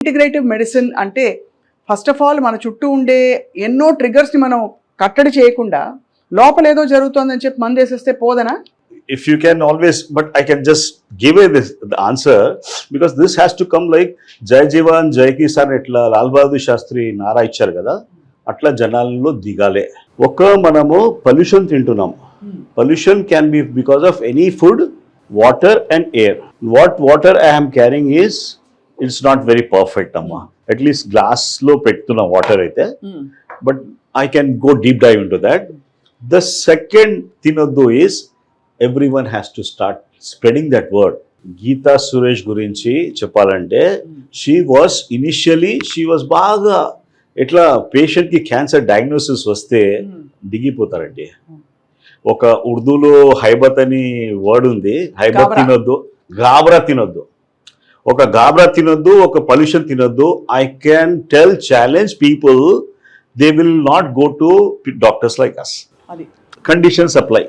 Integrative medicine అంటే first of all మన చుట్టూ ఉండే ఎన్నో ట్రిగర్స్ని మనం కట్టడి చేయకుండా లోపల ఏదో జరుగుతుందని చెప్పి మందు వేసేస్తే పోదనా? If you can always, but I can just give away the answer because this has to come like Jai Jivan, Jai Kisan etla Lal Bahadur Shastri Nara icharu kada atla janallo digale. Oka manamu pollution tintunam. Pollution can be because of any food, water and air. What water I am carrying is it's not very perfect amma. At least glass lo pettuna water aithe. But I can go deep dive into that. The second tinaddu is everyone has to start spreading that word. Geeta Suresh గురించి చెప్పాలంటే she was బాగా ఎట్లా patient కి cancer diagnosis వస్తే దిగిపోతారండి. ఒక ఉర్దూలో హైబత్ అని word ఉంది, హైబత్ తినొద్దు, గాబరా తినొద్దు, ఒక గాబరా తినొద్దు, ఒక పొల్యూషన్ తినొద్దు. I can tell challenge people, they will not go to doctors like us. అది కండిషన్స్ అప్లై.